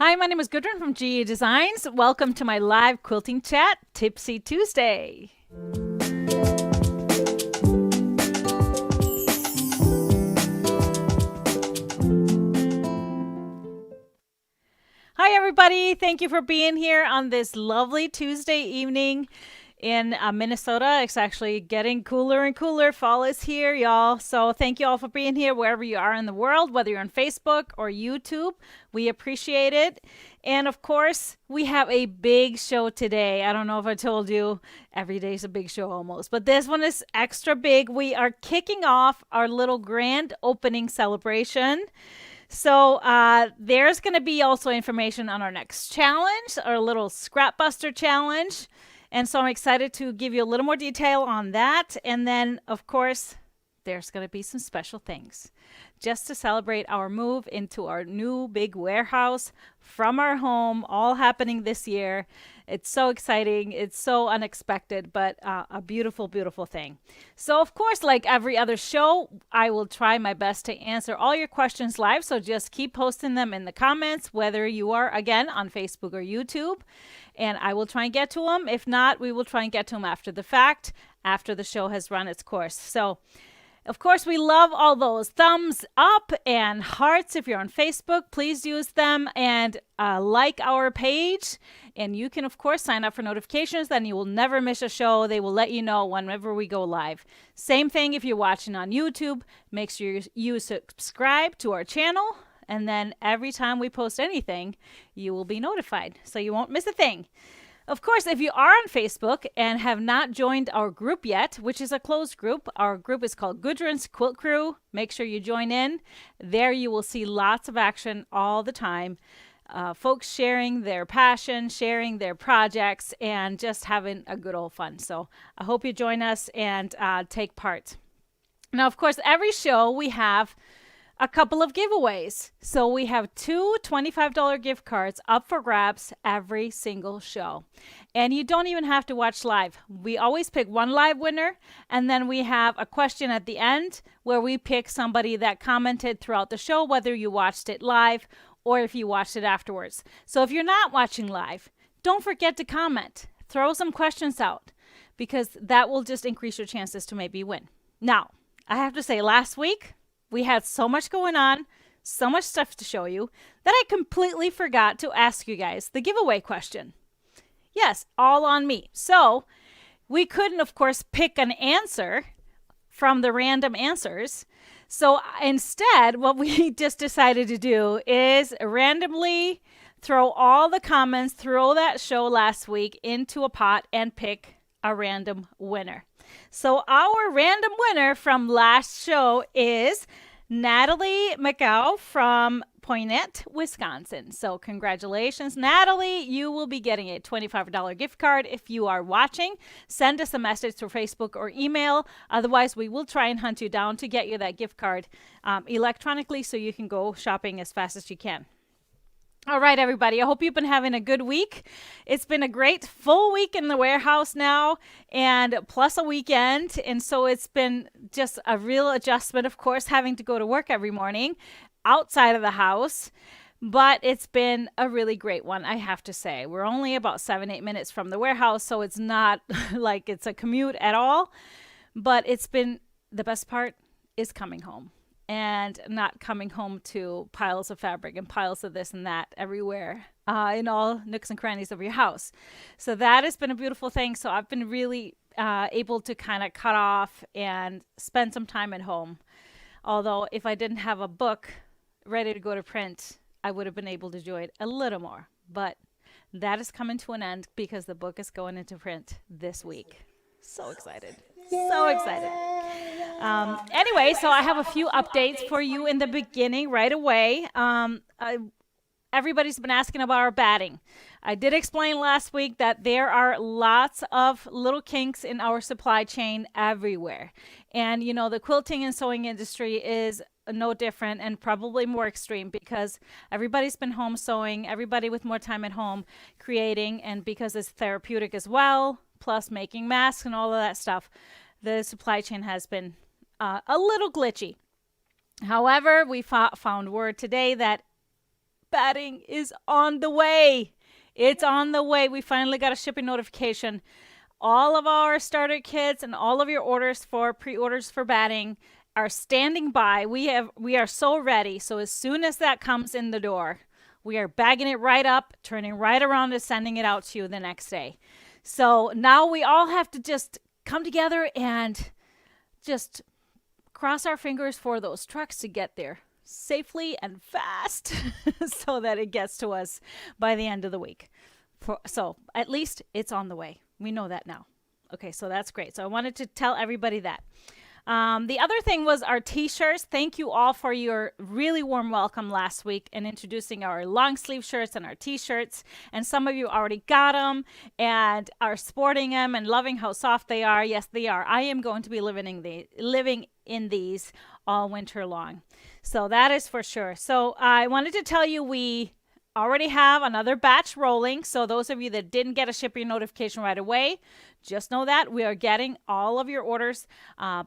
Hi, my name is Gudrun from GE Designs. Welcome to my live quilting chat, Tipsy Tuesday. Hi, everybody. Thank you for being here on this lovely Tuesday evening in Minnesota. It's actually getting cooler and cooler. Fall is here, y'all. So thank you all for being here wherever you are in the world, whether you're on Facebook or YouTube. We appreciate it. And of course, we have a big show today. I don't know if I told you, every day is a big show almost, but this one is extra big. We are kicking off our little grand opening celebration. So there's going to be also information on our next challenge, our little Scrap Buster challenge. And so I'm excited to give you a little more detail on that. And then, of course, there's going to be some special things just to celebrate our move into our new big warehouse from our home, all happening this year. It's so exciting. It's so unexpected, but a beautiful, beautiful thing. So, of course, like every other show, I will try my best to answer all your questions live. So just keep posting them in the comments, whether you are, again, on Facebook or YouTube. And I will try and get to them. If not, we will try and get to them after the fact, after the show has run its course. So, of course, we love all those thumbs up and hearts. If you're on Facebook, please use them and like our page. And you can, of course, sign up for notifications. Then you will never miss a show. They will let you know whenever we go live. Same thing if you're watching on YouTube. Make sure you subscribe to our channel. And then every time we post anything, you will be notified. So you won't miss a thing. Of course, if you are on Facebook and have not joined our group yet, which is a closed group, our group is called Gudrun's Quilt Crew. Make sure you join in. There you will see lots of action all the time. Folks sharing their passion, sharing their projects, and just having a good old fun. So I hope you join us and take part. Now, of course, every show we have a couple of giveaways. So we have two $25 gift cards up for grabs every single show. And you don't even have to watch live. We always pick one live winner, and then we have a question at the end where we pick somebody that commented throughout the show, whether you watched it live or if you watched it afterwards. So if you're not watching live, don't forget to comment. Throw some questions out because that will just increase your chances to maybe win. Now, I have to say, last week, we had so much going on, so much stuff to show you, that I completely forgot to ask you guys the giveaway question. Yes, all on me. So we couldn't, of course, pick an answer from the random answers. So instead, what we just decided to do is randomly throw all the comments through that show last week into a pot and pick a random winner. So our random winner from last show is Natalie McGow from Poynette, Wisconsin. So congratulations, Natalie. You will be getting a $25 gift card if you are watching. Send us a message through Facebook or email. Otherwise, we will try and hunt you down to get you that gift card electronically so you can go shopping as fast as you can. All right, everybody. I hope you've been having a good week. It's been a great full week in the warehouse now and plus a weekend. And so it's been just a real adjustment, of course, having to go to work every morning outside of the house. But it's been a really great one, I have to say. We're only about 7-8 minutes from the warehouse, so it's not like it's a commute at all. But it's been, the best part is coming home. And not coming home to piles of fabric and piles of this and that everywhere in all nooks and crannies of your house. So that has been a beautiful thing. So I've been really able to kind of cut off and spend some time at home. Although if I didn't have a book ready to go to print, I would have been able to do it a little more. But that is coming to an end because the book is going into print this week. So excited. So excited. Anyway, so I have a few updates for you in the beginning right away. Everybody's been asking about our batting. I did explain last week that there are lots of little kinks in our supply chain everywhere. And, you know, the quilting and sewing industry is no different and probably more extreme because everybody's been home sewing, everybody with more time at home creating, and because it's therapeutic as well, plus making masks and all of that stuff, the supply chain has been a little glitchy. However, we found word today that batting is on the way. It's on the way. We finally got a shipping notification. All of our starter kits and all of your orders for pre-orders for batting are standing by. We are so ready. So as soon as that comes in the door, we are bagging it right up, turning right around and sending it out to you the next day. So now we all have to just come together and just cross our fingers for those trucks to get there safely and fast so that it gets to us by the end of the week. So at least it's on the way. We know that now. Okay, so that's great. So I wanted to tell everybody that. The other thing was our t-shirts. Thank you all for your really warm welcome last week and introducing our long sleeve shirts and our t-shirts. And some of you already got them and are sporting them and loving how soft they are. Yes, they are. I am going to be living in these all winter long. So that is for sure. So I wanted to tell you we already have another batch rolling. So those of you that didn't get a shipping notification right away, just know that we are getting all of your orders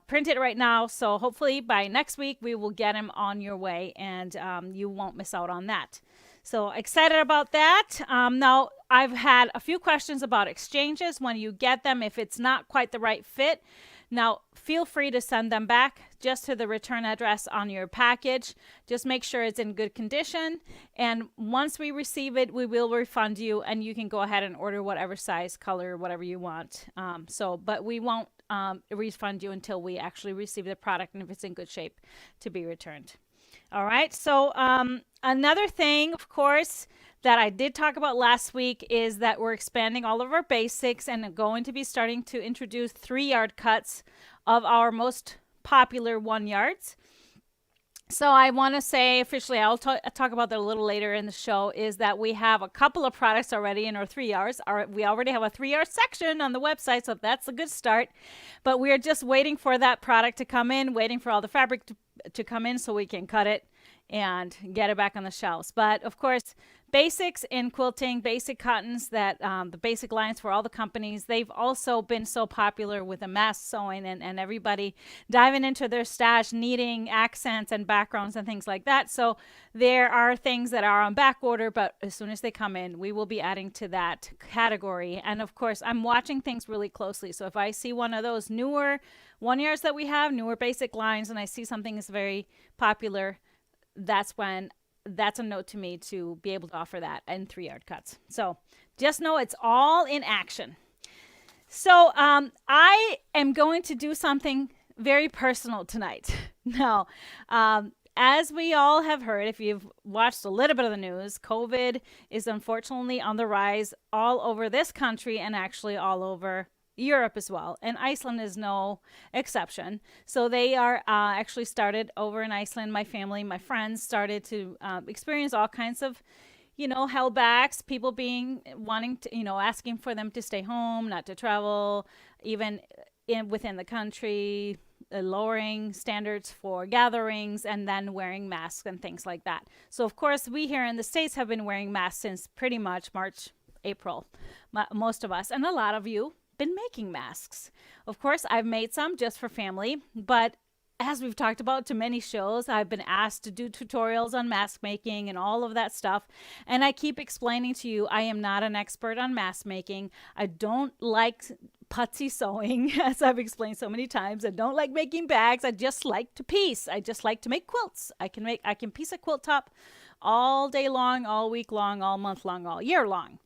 printed right now. So hopefully by next week, we will get them on your way and you won't miss out on that. So excited about that. Now, I've had a few questions about exchanges when you get them, if it's not quite the right fit. Now, feel free to send them back just to the return address on your package. Just make sure it's in good condition. And once we receive it, we will refund you and you can go ahead and order whatever size, color, whatever you want. But we won't refund you until we actually receive the product and if it's in good shape to be returned. All right. So another thing, of course, that I did talk about last week is that we're expanding all of our basics and going to be starting to introduce 3-yard cuts of our most popular 1 yards. So I want to say officially, I'll talk about that a little later in the show, is that we have a couple of products already in our 3 yards. We already have a 3-yard section on the website, so that's a good start. But we are just waiting for that product to come in, waiting for all the fabric to come in so we can cut it and get it back on the shelves. But of course, basics in quilting, basic cottons, that the basic lines for all the companies, they've also been so popular with the mass sewing and everybody diving into their stash, needing accents and backgrounds and things like that. So there are things that are on back order, but as soon as they come in, we will be adding to that category. And of course, I'm watching things really closely. So if I see one of those newer 1 yards that we have, newer basic lines, and I see something is very popular, that's a note to me to be able to offer that in 3-yard cuts. So just know it's all in action. So I am going to do something very personal tonight. Now, as we all have heard, if you've watched a little bit of the news, COVID is unfortunately on the rise all over this country and actually all over Europe as well, and Iceland is no exception. So they are actually started over in Iceland. My family, my friends started to experience all kinds of, hellbacks, people wanting to, asking for them to stay home, not to travel, even within the country, lowering standards for gatherings, and then wearing masks and things like that. So of course, we here in the States have been wearing masks since pretty much March, April, most of us, and a lot of you been making masks. Of course, I've made some just for family, but as we've talked about to many shows, I've been asked to do tutorials on mask making and all of that stuff. And I keep explaining to you, I am not an expert on mask making. I don't like putsy sewing, as I've explained so many times. I don't like making bags. I just like to piece. I just like to make quilts. I can piece a quilt top all day long, all week long, all month long, all year long.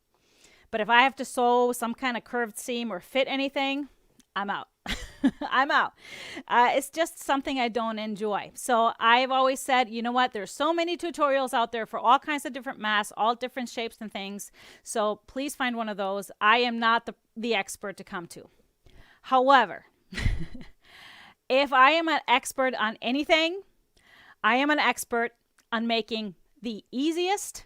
But if I have to sew some kind of curved seam or fit anything, I'm out. I'm out. It's just something I don't enjoy. So I've always said, you know what? There's so many tutorials out there for all kinds of different masks, all different shapes and things. So please find one of those. I am not the expert to come to. However, if I am an expert on anything, I am an expert on making the easiest,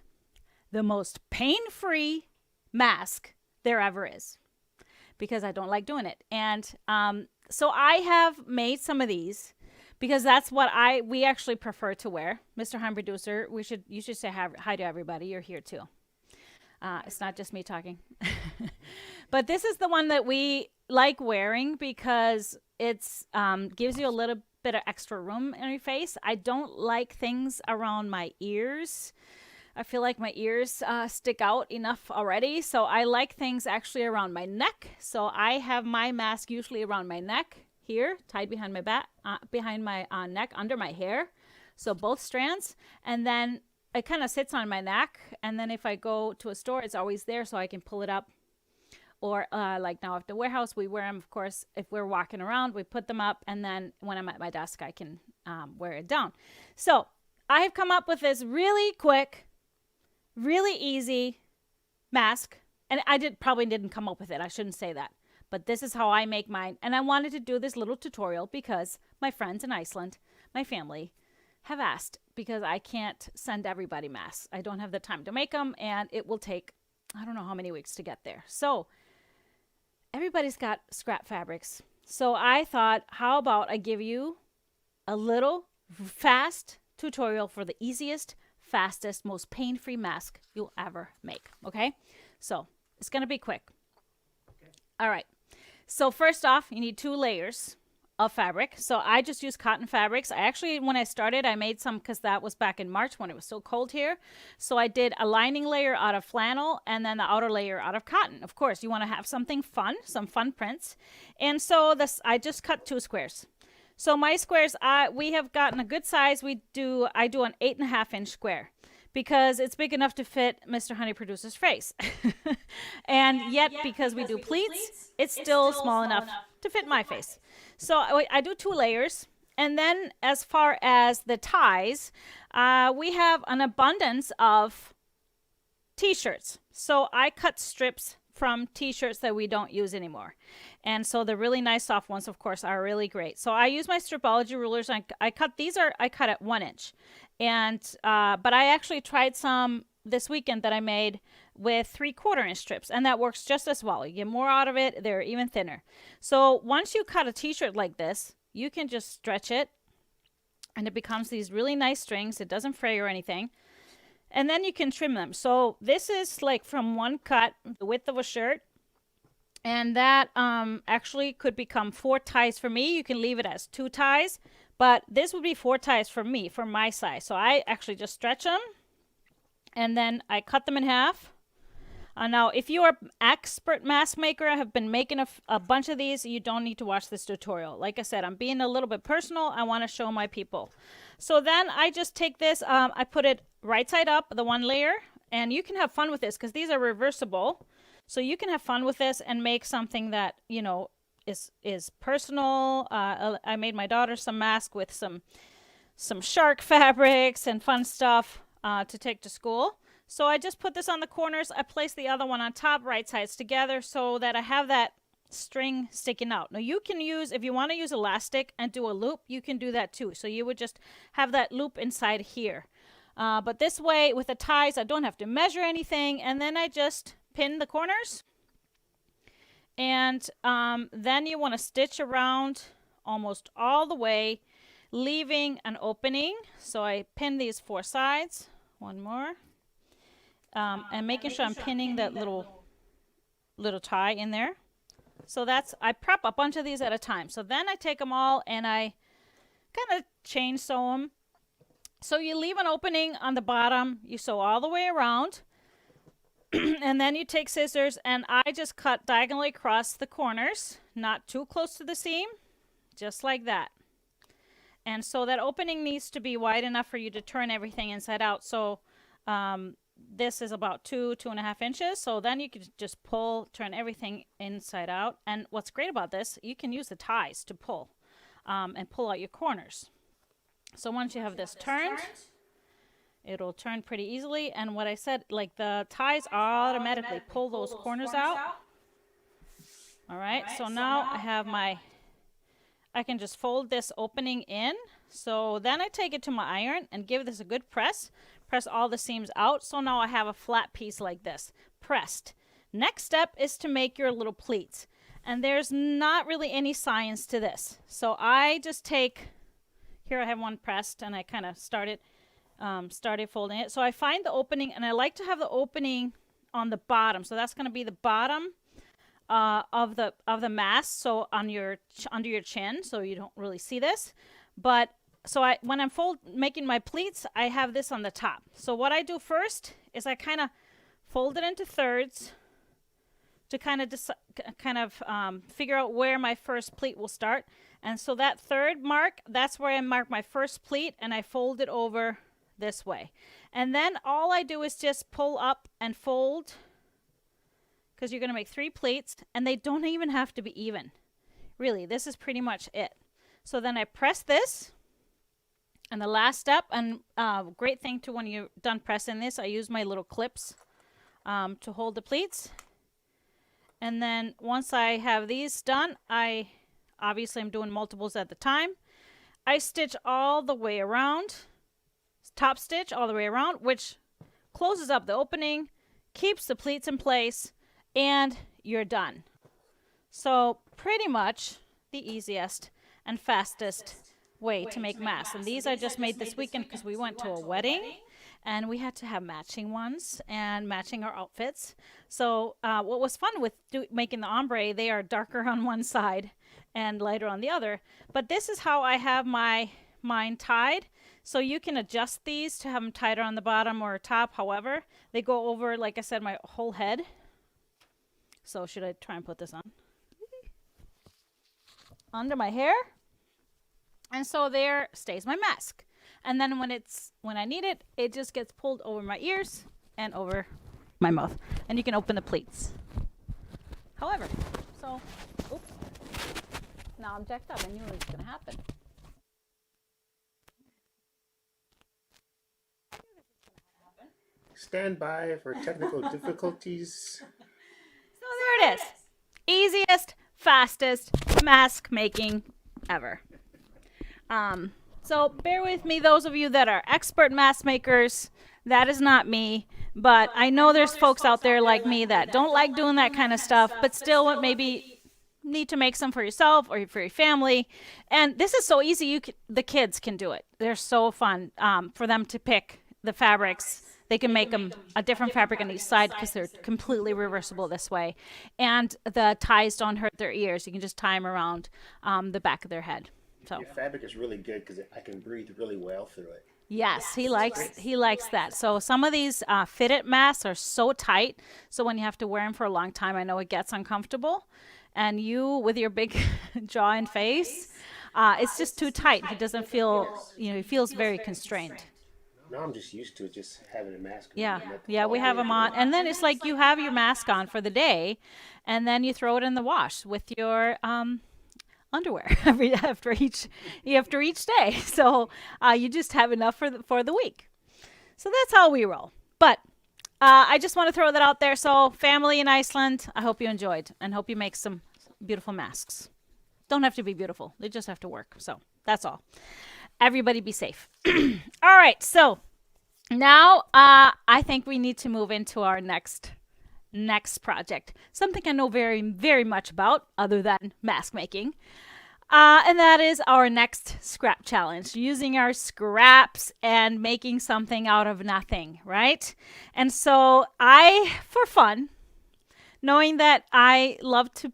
the most pain-free mask there ever is, because I don't like doing it. And so I have made some of these because that's what we actually prefer to wear. Mr. Home Producer, you should say hi to everybody. You're here too. It's not just me talking. But this is the one that we like wearing because it's gives you a little bit of extra room in your face. I don't like things around my ears. I feel like my ears stick out enough already. So I like things actually around my neck. So I have my mask usually around my neck here, tied behind my back, behind my neck, under my hair. So both strands. And then it kind of sits on my neck. And then if I go to a store, it's always there so I can pull it up. Or like now at the warehouse, we wear them, of course, if we're walking around, we put them up. And then when I'm at my desk, I can wear it down. So I have come up with this really quick, really easy mask. And I probably didn't come up with it. I shouldn't say that. But this is how I make mine. And I wanted to do this little tutorial because my friends in Iceland, my family, have asked, because I can't send everybody masks. I don't have the time to make them, and it will take, I don't know how many weeks to get there. So everybody's got scrap fabrics. So I thought, how about I give you a little fast tutorial for the easiest, fastest, most pain-free mask you'll ever make. Okay? So it's going to be quick. Okay. All right. So first off, you need 2 layers of fabric. So I just use cotton fabrics. I actually, when I started, I made some because that was back in March when it was so cold here. So I did a lining layer out of flannel and then the outer layer out of cotton. Of course, you want to have something fun, some fun prints. And so I just cut 2 squares. So my squares, we have gotten a good size. I do an 8.5-inch square, because it's big enough to fit Mr. Honey Producer's face. and yet, because we do pleats, it's still small enough to fit my face. So I do 2 layers. And then as far as the ties, we have an abundance of t-shirts. So I cut strips from t-shirts that we don't use anymore. And so the really nice soft ones, of course, are really great. So I use my Stripology rulers. I cut at 1 inch. And but I actually tried some this weekend that I made with 3/4 inch strips, and that works just as well. You get more out of it. They're even thinner. So once you cut a t-shirt like this, you can just stretch it, and it becomes these really nice strings. It doesn't fray or anything. And then you can trim them. So this is like from one cut, the width of a shirt. And that actually could become 4 ties for me. You can leave it as 2 ties. But this would be 4 ties for me, for my size. So I actually just stretch them. And then I cut them in half. Now, if you are an expert mask maker, I have been making a bunch of these, you don't need to watch this tutorial. Like I said, I'm being a little bit personal. I want to show my people. So then I just take this, I put it right side up, the 1 layer. And you can have fun with this because these are reversible. So you can have fun with this and make something that, you know, is personal. I made my daughter some mask with some shark fabrics and fun stuff to take to school. So I just put this on the corners. I place the other one on top, right sides together, so that I have that string sticking out. Now you can use, if you want to use elastic and do a loop, you can do that too. So you would just have that loop inside here. But this way, with the ties, I don't have to measure anything. And then I just pin the corners. And then you want to stitch around almost all the way, leaving an opening. So I pin these 4 sides. One more. And making sure I'm pinning that little tie in there. So I prep a bunch of these at a time. So then I take them all and I kind of chain sew them. So you leave an opening on the bottom. You sew all the way around. And then you take scissors, and I just cut diagonally across the corners, not too close to the seam, just like that. And so that opening needs to be wide enough for you to turn everything inside out. So this is about 2.5 inches. So then you can just turn everything inside out. And what's great about this, you can use the ties to pull and pull out your corners. So once you have this turned, it'll turn pretty easily. And what I said, like the ties automatically pull those corners out. All right, so now I have I can just fold this opening in. So then I take it to my iron and give this a good press. Press all the seams out. So now I have a flat piece like this, pressed. Next step is to make your little pleats. And there's not really any science to this. So I just here I have one pressed and I kind of started folding it. So I find the opening, and I like to have the opening on the bottom. So that's going to be the bottom of the mask. So under your chin, so you don't really see this. But when I'm making my pleats, I have this on the top. So what I do first is I kind of fold it into thirds to kind of figure out where my first pleat will start. And so that third mark, that's where I mark my first pleat, and I fold it over this way. And then all I do is just pull up and fold, because you're going to make 3 pleats, and they don't even have to be even. Really, this is pretty much it. So then I press this, and the last step, and great thing too when you're done pressing this, I use my little clips to hold the pleats. And then once I have these done, obviously I'm doing multiples at the time. I stitch all the way around, top stitch all the way around, which closes up the opening, keeps the pleats in place, and you're done. So pretty much the easiest and fastest way to make masks. And these I just made this weekend because we went to a wedding and we had to have matching ones and matching our outfits. So what was fun with making the ombre, they are darker on one side and lighter on the other. But this is how I have mine tied. So you can adjust these to have them tighter on the bottom or top. However, they go over, like I said, my whole head. So should I try and put this on? Under my hair. And so there stays my mask. And then when I need it, it just gets pulled over my ears and over my mouth. And you can open the pleats. However, so, oops. Now I'm jacked up. I knew it was going to happen. Stand by for technical difficulties. So there it is. Easiest, fastest mask making ever. So bear with me, those of you that are expert mask makers. That is not me, but I know there's folks out there like me that don't like doing that kind of stuff, but still maybe need to make some for yourself or for your family. And this is so easy. The kids can do it. They're so fun for them to pick the fabrics. They can make them a different fabric on each side because they're completely reversible this way. And the ties don't hurt their ears. You can just tie them around the back of their head. So your fabric is really good because I can breathe really well through it. Yes, he likes that. So some of these fitted masks are so tight, so when you have to wear them for a long time, I know it gets uncomfortable. And you, with your big jaw and face, it's just too tight. He doesn't feel, he feels very constrained. No, I'm just used to it, just having a mask. Yeah, we have them on. And then it's like you have your mask on for the day, and then you throw it in the wash with your underwear after each day. So you just have enough for the week. So that's how we roll. But I just want to throw that out there. So family in Iceland, I hope you enjoyed and hope you make some beautiful masks. Don't have to be beautiful. They just have to work. So that's all. Everybody be safe. All right. So now I think we need to move into our next project. Something I know very, very much about other than mask making. And that is our next scrap challenge, using our scraps and making something out of nothing, right? And so for fun, knowing that I love to,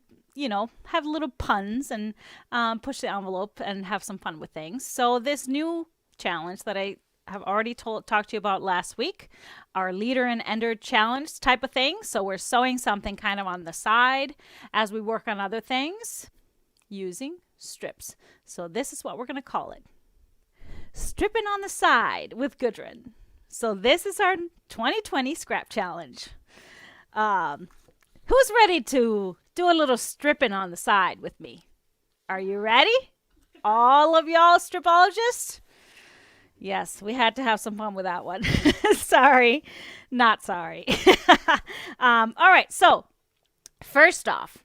have little puns and push the envelope and have some fun with things. So this new challenge that I have already talked to you about last week, our leader and ender challenge type of thing. So we're sewing something kind of on the side as we work on other things using strips. So this is what we're going to call it. Stripping on the Side with Gudrun. So this is our 2020 scrap challenge. Who's ready to do a little stripping on the side with me? Are you ready? All of y'all stripologists? Yes, we had to have some fun with that one. Sorry, not sorry. All right, so first off,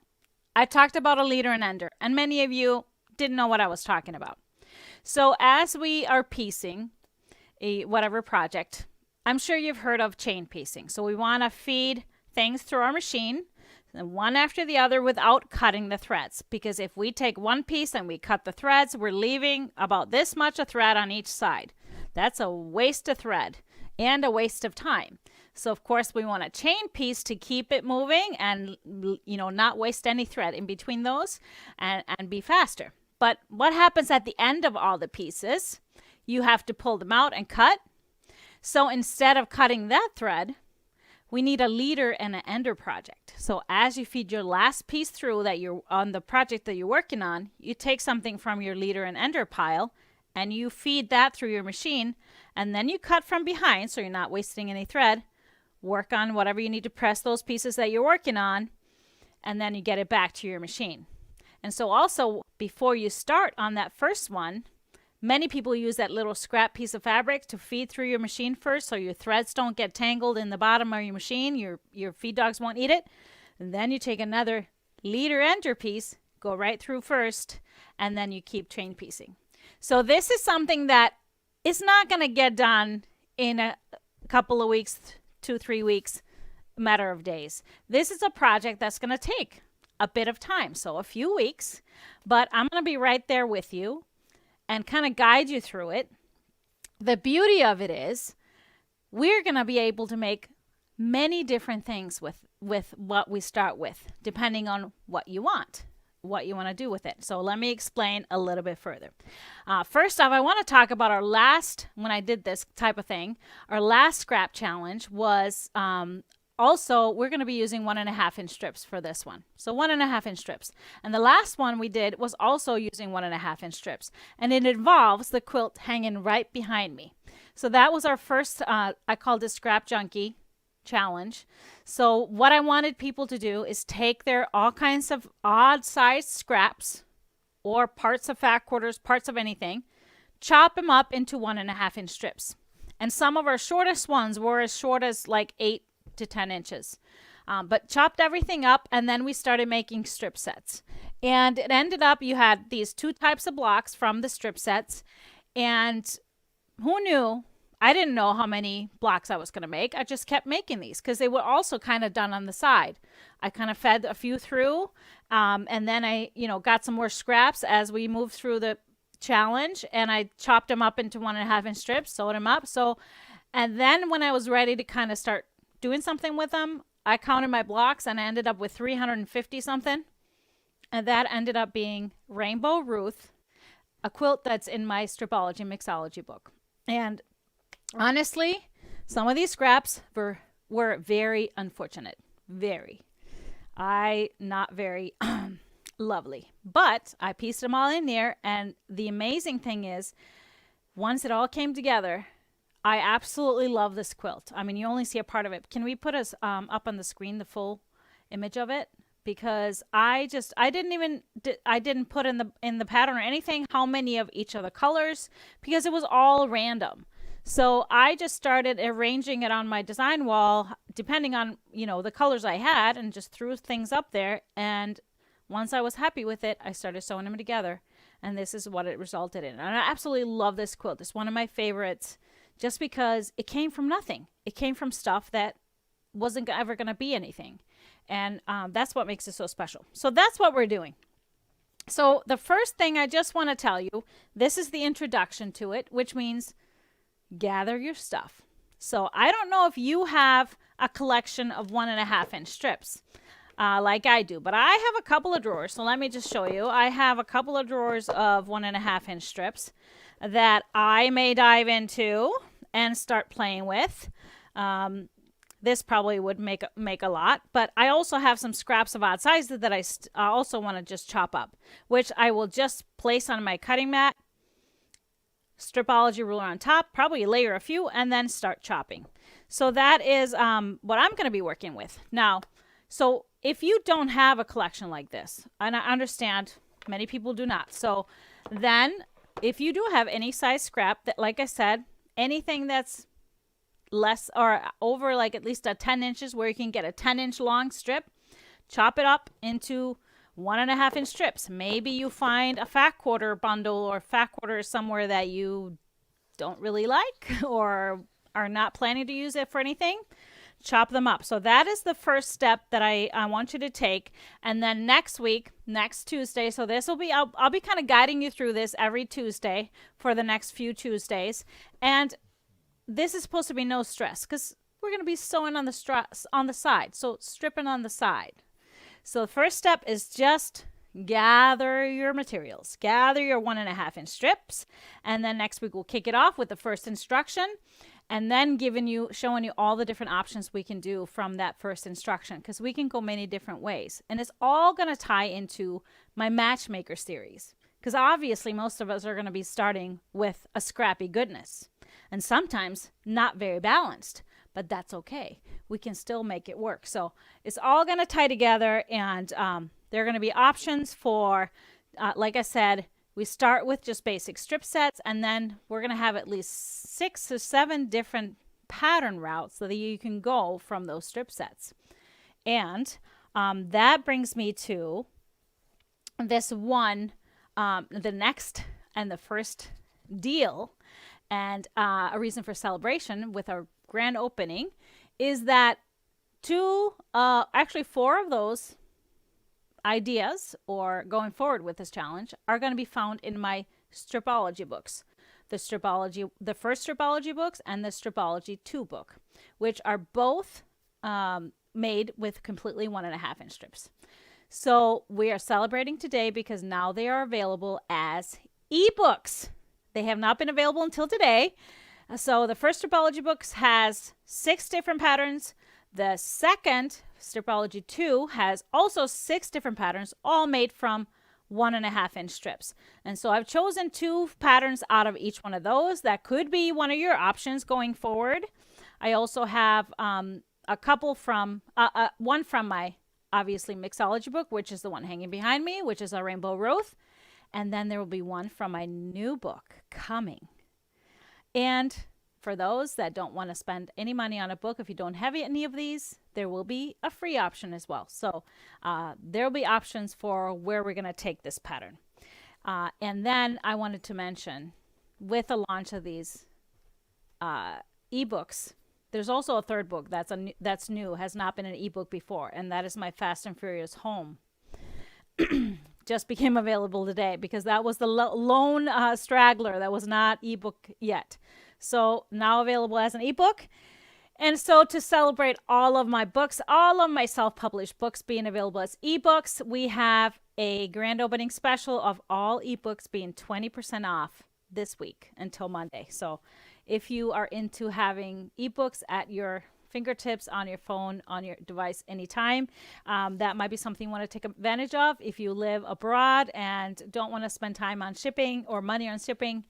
I talked about a leader and ender, and many of you didn't know what I was talking about. So as we are piecing whatever project, I'm sure you've heard of chain piecing. So we want to feed things through our machine, one after the other without cutting the threads. Because if we take one piece and we cut the threads, we're leaving about this much of thread on each side. That's a waste of thread and a waste of time. So of course we want a chain piece to keep it moving and not waste any thread in between those and be faster. But what happens at the end of all the pieces? you have to pull them out and cut. So instead of cutting that thread, we need a leader and an ender project. So as you feed your last piece through that you're on the project that you're working on, you take something from your leader and ender pile and you feed that through your machine, and then you cut from behind so you're not wasting any thread. Work on whatever you need to press those pieces that you're working on, and then you get it back to your machine. And so also, before you start on that first one, many people use that little scrap piece of fabric to feed through your machine first so your threads don't get tangled in the bottom of your machine. Your feed dogs won't eat it. And then you take another leader ender piece, go right through first, and then you keep chain piecing. So this is something that is not going to get done in a couple of weeks, 2-3 weeks, matter of days. This is a project that's going to take a bit of time, so a few weeks, but I'm going to be right there with you and kind of guide you through it. The beauty of it is we're going to be able to make many different things with what we start with, depending on what you want to do with it. So let me explain a little bit further. First off, I want to talk about our last, when I did this type of thing, our last scrap challenge was also, we're going to be using 1.5 inch strips for this one. So 1.5 inch strips. And the last one we did was also using 1.5 inch strips. And it involves the quilt hanging right behind me. So that was our first, I called it Scrap Junkie challenge. So what I wanted people to do is take their all kinds of odd sized scraps or parts of fat quarters, parts of anything, chop them up into 1.5 inch strips. And some of our shortest ones were as short as like 8 to 10 inches. But chopped everything up, and then we started making strip sets. And it ended up, you had these 2 types of blocks from the strip sets. And who knew? I didn't know how many blocks I was going to make. I just kept making these because they were also kind of done on the side. I kind of fed a few through, and then I, got some more scraps as we moved through the challenge, and I chopped them up into 1.5 inch strips, sewed them up. So, and then when I was ready to kind of start doing something with them, I counted my blocks and I ended up with 350 something. And that ended up being Rainbow Ruth, a quilt that's in my Stripology Mixology book. And honestly, some of these scraps were very unfortunate. Not very lovely. But I pieced them all in there. And the amazing thing is, once it all came together, I absolutely love this quilt. I mean, you only see a part of it. Can we put us up on the screen, the full image of it? Because I didn't put in the pattern or anything how many of each of the colors, because it was all random. So I just started arranging it on my design wall, depending on, the colors I had, and just threw things up there. And once I was happy with it, I started sewing them together. And this is what it resulted in. And I absolutely love this quilt. It's one of my favorites, just because it came from nothing. It came from stuff that wasn't ever going to be anything. And that's what makes it so special. So that's what we're doing. So the first thing I just want to tell you, this is the introduction to it, which means gather your stuff. So I don't know if you have a collection of 1.5 inch strips like I do, but I have a couple of drawers. So let me just show you. I have a couple of drawers of 1.5 inch strips that I may dive into and start playing with. This probably would make a lot, but I also have some scraps of odd sizes that I also want to just chop up, which I will just place on my cutting mat, Stripology ruler on top, probably layer a few, and then start chopping. So that is what I'm going to be working with. Now, so if you don't have a collection like this, and I understand many people do not, so then if you do have any size scrap, that, like I said, anything that's less or over like at least 10 inches, where you can get a 10-inch long strip, chop it up into 1.5 inch strips. Maybe you find a fat quarter bundle or fat quarter somewhere that you don't really like or are not planning to use it for anything. Chop them up. So that is the first step that I want you to take. And then next week, next Tuesday, so this will be, I'll be kind of guiding you through this every Tuesday for the next few Tuesdays. And this is supposed to be no stress, because we're going to be sewing on the side. So stripping on the side. So the first step is just gather your materials, gather your 1.5-inch strips, and then next week we'll kick it off with the first instruction, and then showing you all the different options we can do from that first instruction, because we can go many different ways. And it's all going to tie into my matchmaker series, because obviously most of us are going to be starting with a scrappy goodness and sometimes not very balanced, but that's okay. We can still make it work. So it's all going to tie together, and there are going to be options for, like I said, we start with just basic strip sets, and then we're going to have at least 6 or 7 different pattern routes so that you can go from those strip sets. And that brings me to this one, the next and the first deal, and a reason for celebration with our grand opening is that 4 of those ideas or going forward with this challenge are going to be found in my stripology books, the first stripology books and the stripology 2 book, which are both made with completely 1.5-inch strips. So we are celebrating today because now they are available as ebooks. They have not been available until today. So the first stripology books has 6 different patterns. The second, Stripology 2, has also 6 different patterns, all made from 1.5-inch strips. And so I've chosen 2 patterns out of each one of those. That could be one of your options going forward. I also have a couple from, one from my, obviously, mixology book, which is the one hanging behind me, which is a Rainbow Rose. And then there will be one from my new book coming. And for those that don't want to spend any money on a book, if you don't have any of these, there will be a free option as well. So there will be options for where we're going to take this pattern. And then I wanted to mention, with the launch of these ebooks, there's also a third book that's new, has not been an ebook before, and that is my Fast and Furious Home. Just became available today because that was the lone straggler that was not ebook yet. So now available as an ebook. And so to celebrate all of my books, all of my self-published books being available as ebooks, we have a grand opening special of all ebooks being 20% off this week until Monday. So if you are into having ebooks at your fingertips, on your phone, on your device anytime, that might be something you want to take advantage of. If you live abroad and don't want to spend time on shipping or money on shipping,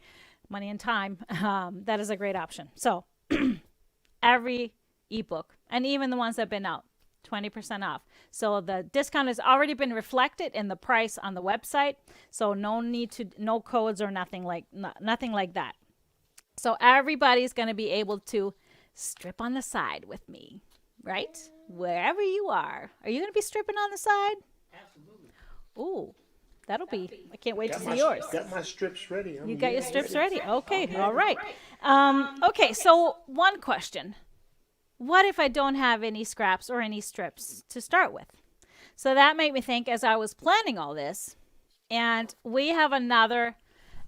money and time, that is a great option. So every ebook, and even the ones that have been out, 20% off. So the discount has already been reflected in the price on the website. So no codes or nothing like that. So everybody's going to be able to strip on the side with me, right? Wherever you are. Are you going to be stripping on the side? Absolutely. Ooh, that'll be. I can't wait to see yours. Got my strips ready. You got your strips ready? Okay, all right. Okay, so one question. What if I don't have any scraps or any strips to start with? So that made me think as I was planning all this, and we have another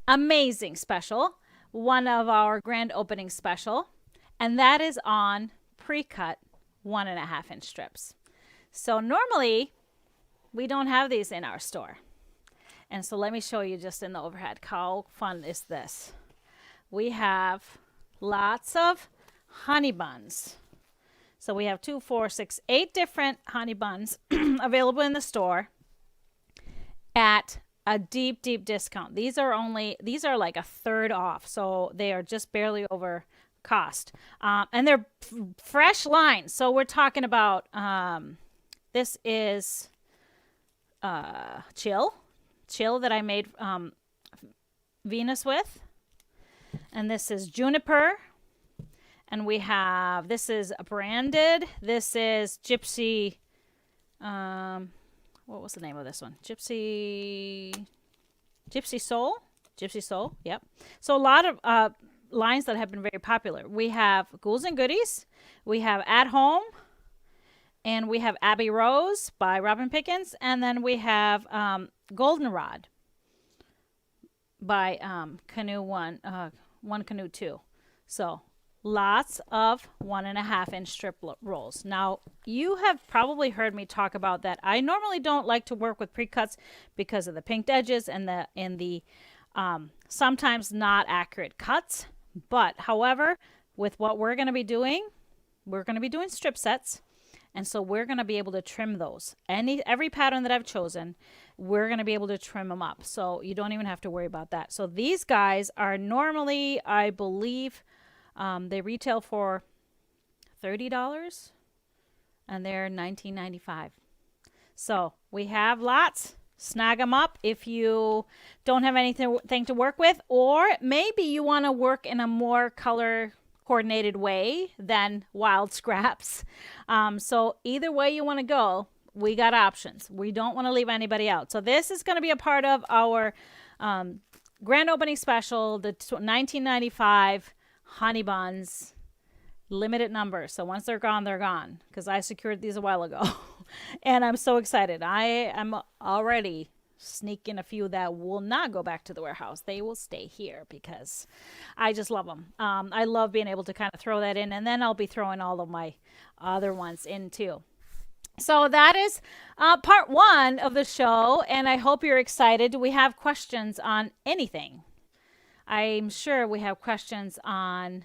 amazing special, one of our grand opening special, and that is on pre-cut 1.5-inch strips. So normally we don't have these in our store. And so let me show you just in the overhead. How fun is this? We have lots of honey buns. So we have 2, 4, 6, 8 different honey buns available in the store at a deep, deep discount. These are like a third off. So they are just barely over cost. And they're fresh lines. So we're talking about, this is chill that I made Venus with. And this is juniper. And we have, this is branded. This is Gypsy, what was the name of this one? Gypsy Soul. Gypsy Soul, yep. So a lot of lines that have been very popular. We have Ghouls and Goodies. We have At Home. And we have Abbey Rose by Robin Pickens. And then we have Goldenrod by Canoe 1, One Canoe 2. So lots of 1.5 inch strip rolls. Now, you have probably heard me talk about that. I normally don't like to work with pre-cuts because of the pinked edges and the sometimes not accurate cuts. But however, with what we're going to be doing strip sets. And so we're going to be able to trim those. Every pattern that I've chosen, we're going to be able to trim them up. So you don't even have to worry about that. So these guys are normally, I believe, they retail for $30 and they're $19.95. So we have lots. Snag them up if you don't have anything to work with, or maybe you want to work in a more color coordinated way than wild scraps. So either way you want to go, we got options. We don't want to leave anybody out. So this is going to be a part of our grand opening special, the 1995 honey buns, limited number. So once they're gone, they're gone, because I secured these a while ago. And I'm so excited. I am already sneak in a few that will not go back to the warehouse. They will stay here because I just love them. I love being able to kind of throw that in, and then I'll be throwing all of my other ones in too. So that is part one of the show, and I hope you're excited. Do we have questions on anything? I'm sure we have questions on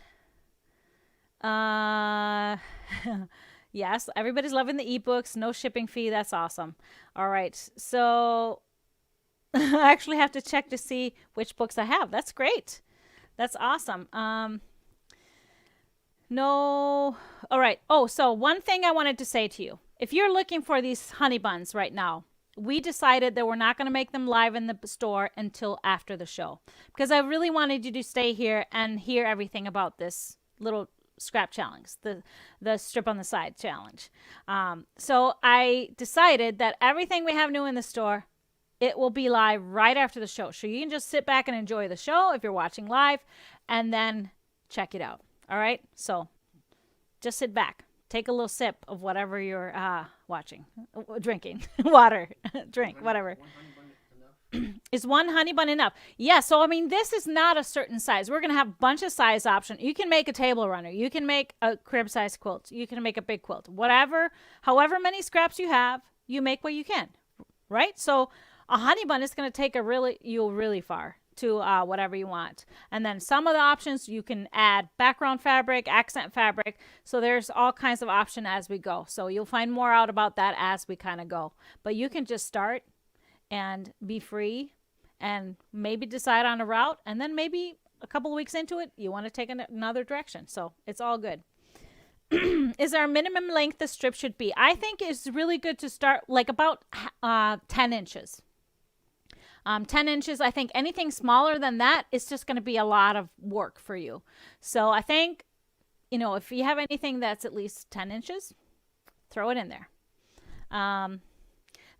yes, everybody's loving the ebooks, no shipping fee. That's awesome. All right, so I actually have to check to see which books I have. That's great. That's awesome. No. All right. Oh, so one thing I wanted to say to you. If you're looking for these honey buns right now, we decided that we're not going to make them live in the store until after the show, because I really wanted you to stay here and hear everything about this little scrap challenge, the strip on the side challenge. So I decided that everything we have new in the store, it will be live right after the show. So you can just sit back and enjoy the show if you're watching live, and then check it out. All right? So just sit back. Take a little sip of whatever you're watching, drinking, water, drink, whatever. Is one honey bun enough? Yeah, so I mean, this is not a certain size. We're going to have a bunch of size options. You can make a table runner. You can make a crib size quilt. You can make a big quilt. Whatever, however many scraps you have, you make what you can, right? So a honey bun is going to take you really far to whatever you want. And then some of the options, you can add background fabric, accent fabric. So there's all kinds of options as we go. So you'll find more out about that as we kind of go. But you can just start and be free and maybe decide on a route, and then maybe a couple of weeks into it you want to take another direction. So it's all good. Is there a minimum length the strip should be? I think it's really good to start like about 10 inches. 10 inches. I think anything smaller than that is just going to be a lot of work for you. So I think, if you have anything that's at least 10 inches, throw it in there.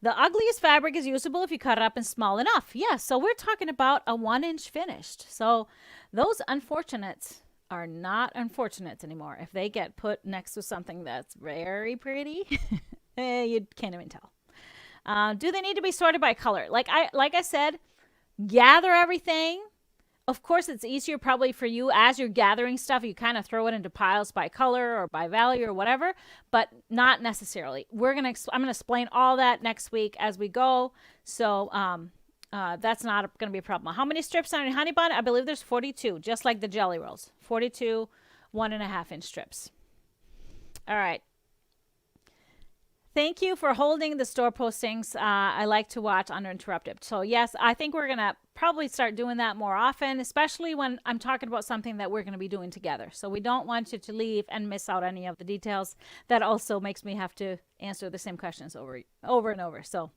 The ugliest fabric is usable if you cut it up in small enough. Yeah, so we're talking about a 1-inch finished. So those unfortunates are not unfortunates anymore. If they get put next to something that's very pretty, you can't even tell. Do they need to be sorted by color? Like I said, gather everything. Of course, it's easier probably for you as you're gathering stuff. You kind of throw it into piles by color or by value or whatever, but not necessarily. I'm going to explain all that next week as we go. So that's not going to be a problem. How many strips on a honey bun? I believe there's 42, just like the jelly rolls. 42 1.5-inch strips. All right. Thank you for holding the store postings. I like to watch uninterrupted. So yes, I think we're going to probably start doing that more often, especially when I'm talking about something that we're going to be doing together. So we don't want you to leave and miss out any of the details. That also makes me have to answer the same questions over and over. So,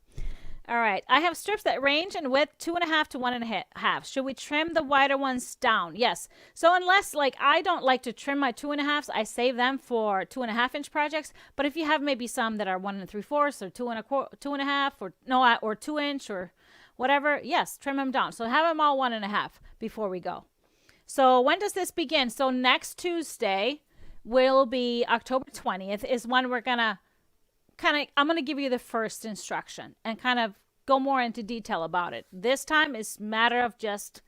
all right. I have strips that range in width 2.5 to 1.5. Should we trim the wider ones down? Yes. So unless I don't like to trim my 2.5s, I save them for 2.5-inch projects. But if you have maybe some that are 1 3/4 or 2.5 or 2-inch or whatever, yes, trim them down. So have them all 1.5 before we go. So when does this begin? So next Tuesday will be October 20th is when we're going to I'm going to give you the first instruction and kind of go more into detail about it. This time is a matter of just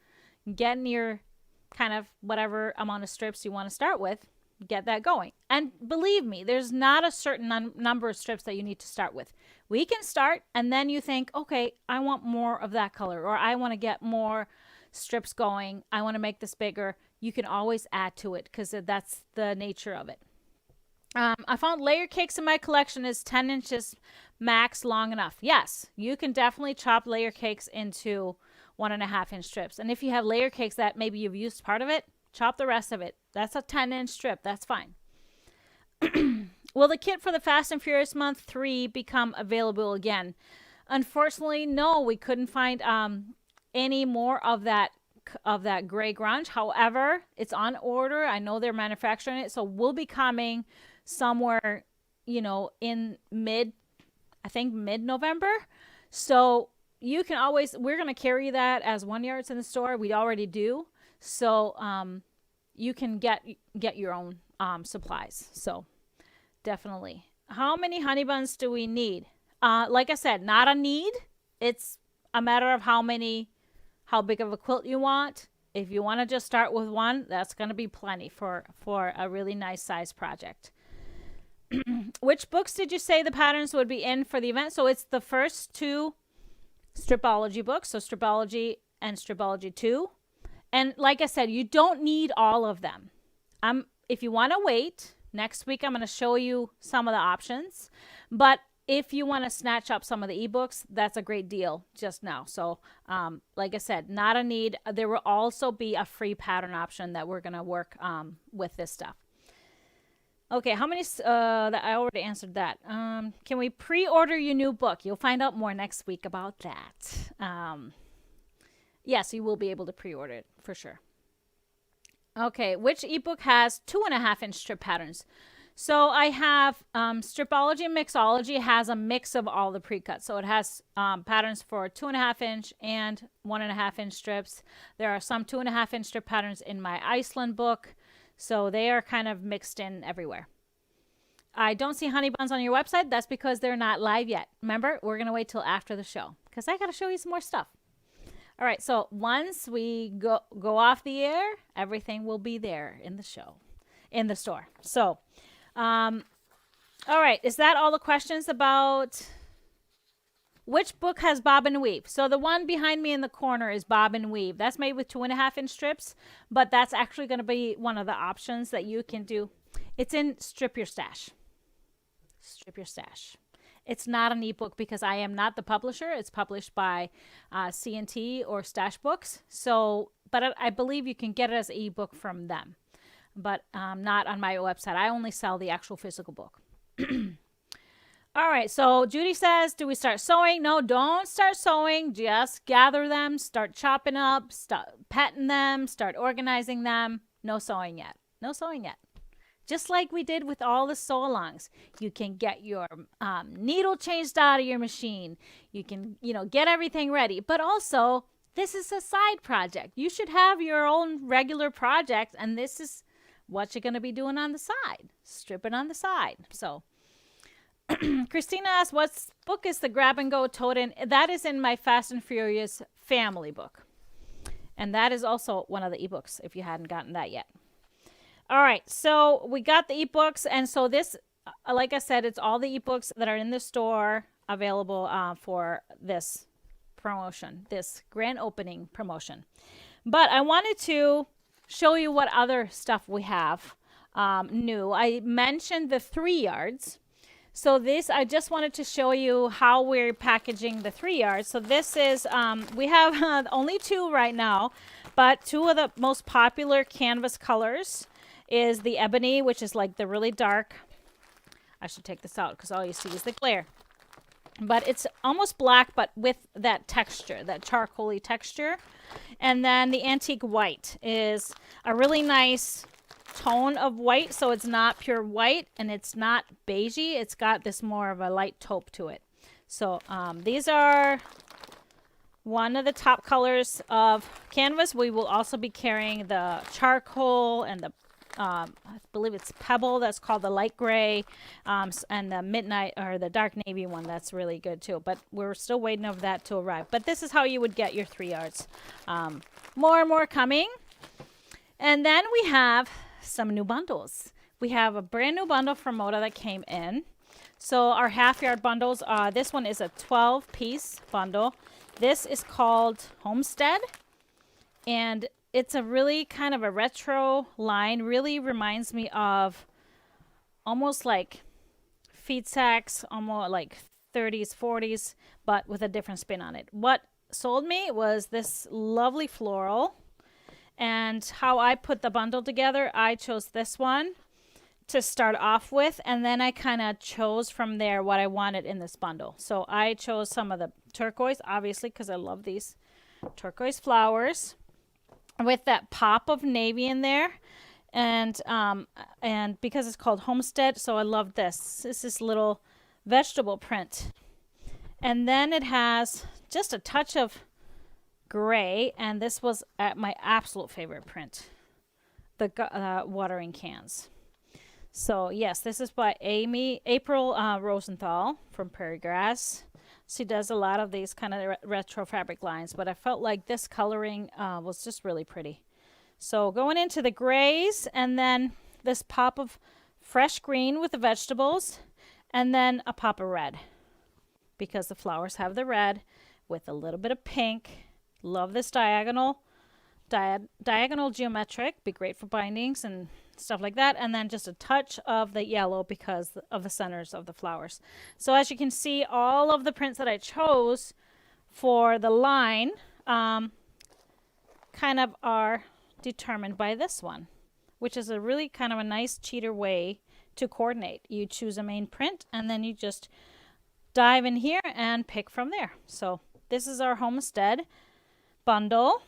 getting your kind of whatever amount of strips you want to start with, get that going. And believe me, there's not a certain number of strips that you need to start with. We can start and then you think, okay, I want more of that color, or I want to get more strips going. I want to make this bigger. You can always add to it because that's the nature of it. I found layer cakes in my collection is 10 inches max long enough. Yes, you can definitely chop layer cakes into 1.5-inch strips. And if you have layer cakes that maybe you've used part of it, chop the rest of it. That's a 10-inch strip. That's fine. Will the kit for the Fast and Furious Month 3 become available again? Unfortunately, no. We couldn't find any more of that gray grunge. However, it's on order. I know they're manufacturing it, so we'll be coming somewhere, in mid-November. So you can always, we're going to carry that as 1 yards in the store. We already do. So you can get your own supplies. So definitely. How many honey buns do we need? Like I said, not a need. It's a matter of how big of a quilt you want. If you want to just start with one, that's going to be plenty for a really nice size project. Which books did you say the patterns would be in for the event? So it's the first 2 Stripology books, so Stripology and Stripology 2. And like I said, you don't need all of them. If you want to wait, next week I'm going to show you some of the options. But if you want to snatch up some of the ebooks, that's a great deal just now. So like I said, not a need. There will also be a free pattern option that we're going to work with this stuff. Okay, how many, I already answered that. Can we pre-order your new book? You'll find out more next week about that. Yes, you will be able to pre-order it for sure. Okay, which ebook has 2.5-inch strip patterns? So I have Stripology and Mixology has a mix of all the pre-cuts. So it has patterns for 2.5-inch and 1.5-inch strips. There are some 2.5-inch strip patterns in my Iceland book. So they are kind of mixed in everywhere. I don't see honey buns on your website. That's because they're not live yet. Remember, we're going to wait till after the show because I got to show you some more stuff. All right, so once we go off the air, everything will be there in the store. So, all right, is that all the questions about which book has bob and weave? So the one behind me in the corner is bob and weave. That's made with 2.5-inch strips, but that's actually going to be one of the options that you can do. It's in Strip Your Stash. Strip Your Stash. It's not an ebook because I am not the publisher. It's published by C&T or Stash Books. So, but I believe you can get it as an ebook from them, but not on my website. I only sell the actual physical book. All right, so Judy says, do we start sewing? No, don't start sewing. Just gather them, start chopping up, start petting them, start organizing them. No sewing yet. No sewing yet. Just like we did with all the sew-alongs. You can get your needle changed out of your machine. You can, get everything ready. But also, this is a side project. You should have your own regular project, and this is what you're going to be doing on the side. Stripping on the side. So Christina asks, what book is the Grab and Go tote-in? That is in my Fast and Furious family book. And that is also one of the ebooks, if you hadn't gotten that yet. All right, so we got the ebooks. And so this, like I said, it's all the ebooks that are in the store available for this promotion, this grand opening promotion. But I wanted to show you what other stuff we have new. I mentioned the 3 yards. So this, I just wanted to show you how we're packaging the 3 yards. So this is, we have only 2 right now, but 2 of the most popular canvas colors is the ebony, which is like the really dark. I should take this out because all you see is the glare. But it's almost black, but with that texture, that charcoaly texture. And then the antique white is a really nice tone of white, so it's not pure white and it's not beigey. It's got this more of a light taupe to it. So these are one of the top colors of canvas. We will also be carrying the charcoal and the I believe it's pebble, that's called the light gray, and the midnight or the dark navy one, that's really good too, but we're still waiting for that to arrive. But this is how you would get your 3 yards. More and more coming. And then we have some new bundles. We have a brand new bundle from Moda that came in. So our half yard bundles, this one is a 12-piece bundle. This is called Homestead. And it's a really kind of a retro line. Really reminds me of almost like feed sacks, almost like 30s, 40s, but with a different spin on it. What sold me was this lovely floral. And how I put the bundle together, I chose this one to start off with, and then I kind of chose from there what I wanted in this bundle. So I chose some of the turquoise, obviously, because I love these turquoise flowers, with that pop of navy in there. And because it's called Homestead, so I love this. This is little vegetable print. And then it has just a touch of gray, and this was my absolute favorite print, the watering cans. So yes, this is by April Rosenthal from Prairie Grass. She does a lot of these kind of retro fabric lines, but I felt like this coloring was just really pretty. So going into the grays, and then this pop of fresh green with the vegetables, and then a pop of red, because the flowers have the red with a little bit of pink. Love this diagonal geometric. Be great for bindings and stuff like that. And then just a touch of the yellow because of the centers of the flowers. So as you can see, all of the prints that I chose for the line kind of are determined by this one, which is a really kind of a nice cheater way to coordinate. You choose a main print and then you just dive in here and pick from there. So this is our Homestead bundle,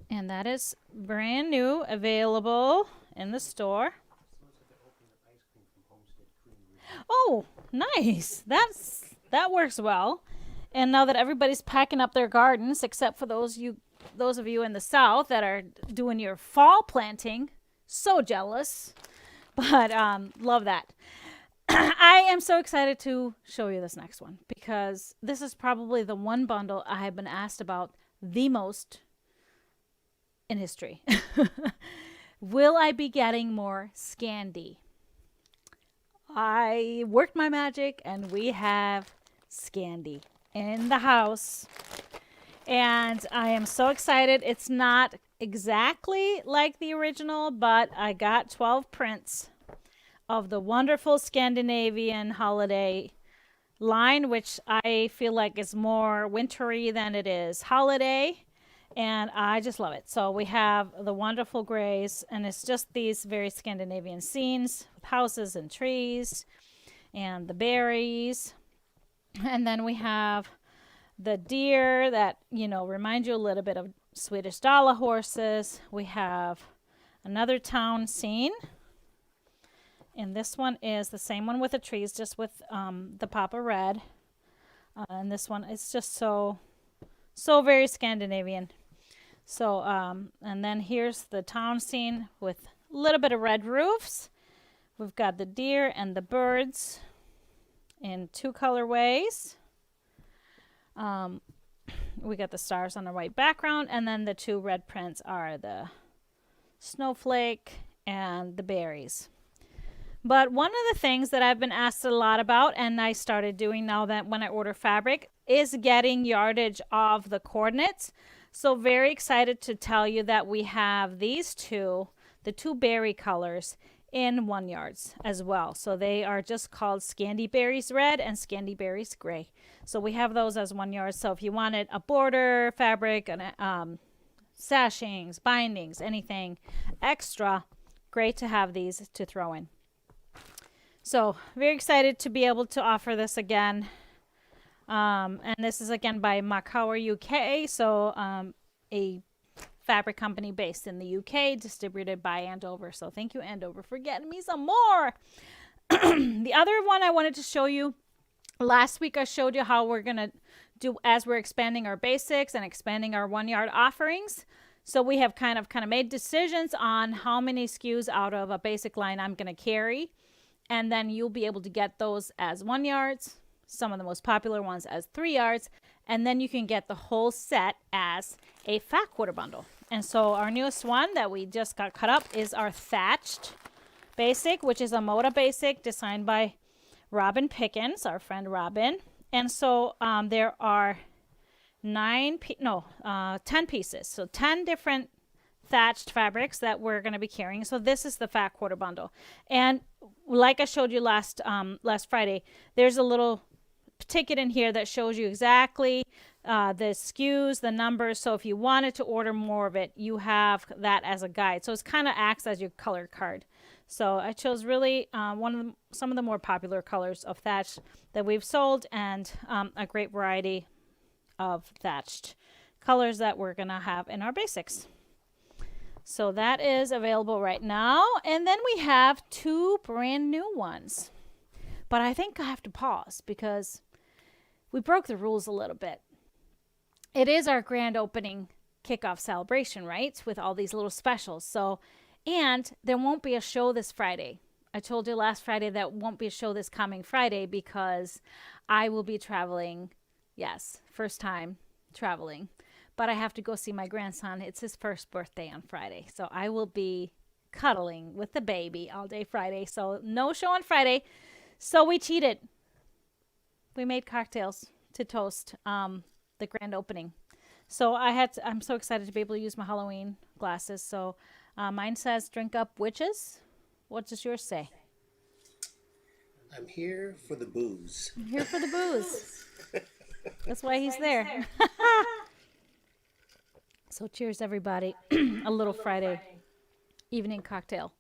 and that is brand new, available in the store. Oh, nice. That works well. And now that everybody's packing up their gardens, except for those of you in the south that are doing your fall planting, so jealous. But love that. I am so excited to show you this next one, because this is probably the one bundle I have been asked about the most in history. Will I be getting more Scandi? I worked my magic and we have Scandi in the house. And I am so excited. It's not exactly like the original, but I got 12 prints of the wonderful Scandinavian holiday line, which I feel like is more wintry than it is holiday, and I just love it. So we have the wonderful grays, and it's just these very Scandinavian scenes with houses and trees and the berries. And then we have the deer that, remind you a little bit of Swedish Dala horses. We have another town scene. And this one is the same one with the trees, just with the pop of red. And this one is just so very Scandinavian. So, and then here's the town scene with a little bit of red roofs. We've got the deer and the birds in 2 colorways. We got the stars on a white background, and then the 2 red prints are the snowflake and the berries. But one of the things that I've been asked a lot about, and I started doing now that when I order fabric, is getting yardage of the coordinates. So very excited to tell you that we have these the 2 berry colors in 1 yards as well. So they are just called Scandi Berries Red and Scandi Berries Gray. So we have those as 1 yard. So if you wanted a border fabric, and sashings, bindings, anything extra, great to have these to throw in. So very excited to be able to offer this again. And this is again by Makauer UK. So a fabric company based in the UK, distributed by Andover. So thank you, Andover, for getting me some more. The other one I wanted to show you, last week I showed you how we're going to do as we're expanding our basics and expanding our 1 yard offerings. So we have kind of made decisions on how many SKUs out of a basic line I'm going to carry. And then you'll be able to get those as 1 yards, some of the most popular ones as 3 yards, and then you can get the whole set as a fat quarter bundle. And so our newest one that we just got cut up is our Thatched Basic, which is a Moda Basic designed by Robin Pickens, our friend Robin. And so there are 10 pieces. So 10 different thatched fabrics that we're going to be carrying. So this is the fat quarter bundle. And like I showed you last Friday, there's a little ticket in here that shows you exactly the SKUs, the numbers. So if you wanted to order more of it, you have that as a guide. So it kind of acts as your color card. So I chose really some of the more popular colors of thatch that we've sold, and a great variety of thatched colors that we're going to have in our basics. So that is available right now. And then we have 2 brand new ones. But I think I have to pause because we broke the rules a little bit. It is our grand opening kickoff celebration, right? With all these little specials. And there won't be a show this Friday. I told you last Friday that won't be a show this coming Friday because I will be traveling. Yes, first time traveling. But I have to go see my grandson. It's his first birthday on Friday. So I will be cuddling with the baby all day Friday. So no show on Friday. So we cheated. We made cocktails to toast the grand opening. So I'm so excited to be able to use my Halloween glasses. So mine says drink up witches. What does yours say? I'm here for the booze. I'm here for the booze. That's why he's there. So cheers, everybody. A little Friday evening cocktail.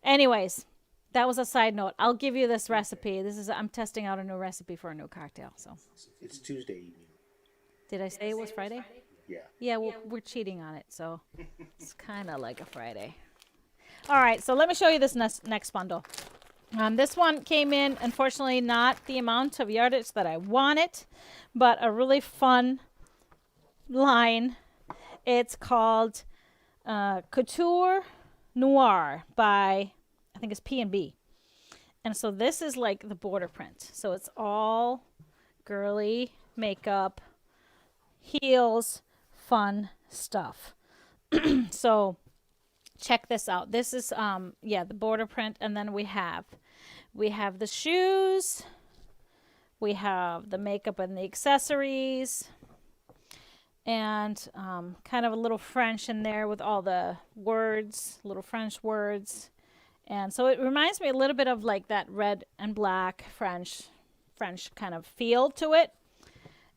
Anyways, that was a side note. I'll give you this recipe. I'm testing out a new recipe for a new cocktail. So It's Tuesday evening. did I say it was Friday? Yeah. Yeah, we're cheating on it, so it's kind of like a Friday. All right, so let me show you this next bundle. This one came in, unfortunately, not the amount of yardage that I wanted, but a really fun line. It's called Couture Noir by, I think it's P&B. And so this is like the border print. So it's all girly makeup, heels, fun stuff. So check this out. This is the border print, and then we have the shoes, we have the makeup and the accessories, and kind of a little French in there with all the words, little French words. And so it reminds me a little bit of like that red and black French kind of feel to it.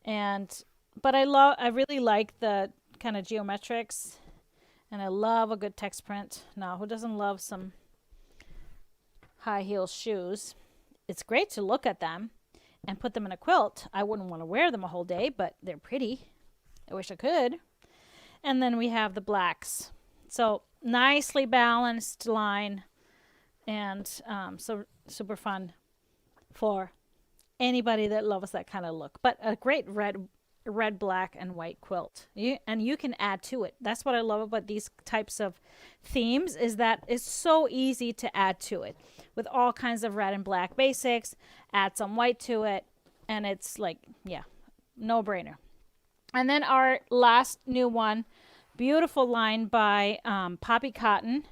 But I really like the kind of geometrics, and I love a good text print. Now, who doesn't love some high heel shoes? It's great to look at them and put them in a quilt. I wouldn't want to wear them a whole day, but they're pretty. I wish I could. And then we have the blacks. So nicely balanced line, and so super fun for anybody that loves that kind of look. But a great red, black, and white quilt. And you can add to it. That's what I love about these types of themes, is that it's so easy to add to it. With all kinds of red and black basics, add some white to it, and it's like, yeah, no brainer. And then our last new one, beautiful line by Poppy Cotton,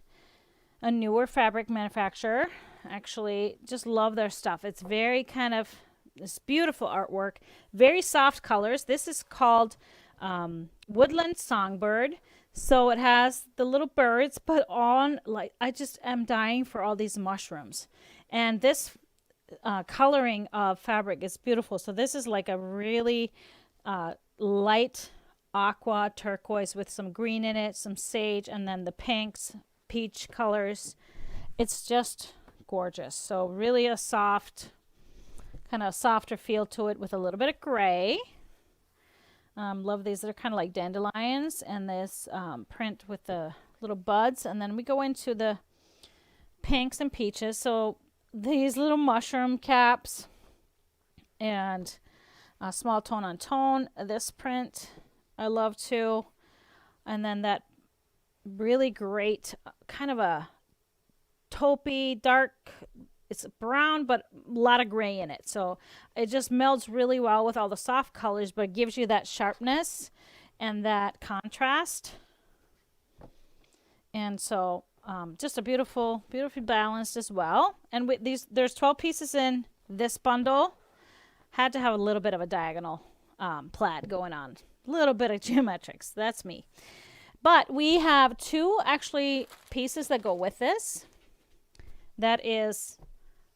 a newer fabric manufacturer. Actually, just love their stuff. It's very kind of this beautiful artwork, very soft colors. This is called Woodland Songbird. So it has the little birds, but I just am dying for all these mushrooms. And this coloring of fabric is beautiful. So this is like a really light aqua turquoise with some green in it, some sage, and then the pinks, peach colors. It's just gorgeous. So really a soft, kind of softer feel to it with a little bit of gray. Love these. They're kind of like dandelions, and this print with the little buds. And then we go into the pinks and peaches. So these little mushroom caps and small tone on tone. This print I love too. And then that really great kind of a taupey, dark, it's brown, but a lot of gray in it. So it just melds really well with all the soft colors, but it gives you that sharpness and that contrast. And so just a beautiful, beautifully balanced as well. And with these, there's 12 pieces in this bundle. Had to have a little bit of a diagonal plaid going on. A little bit of geometrics. That's me. But we have two actually pieces that go with this. That is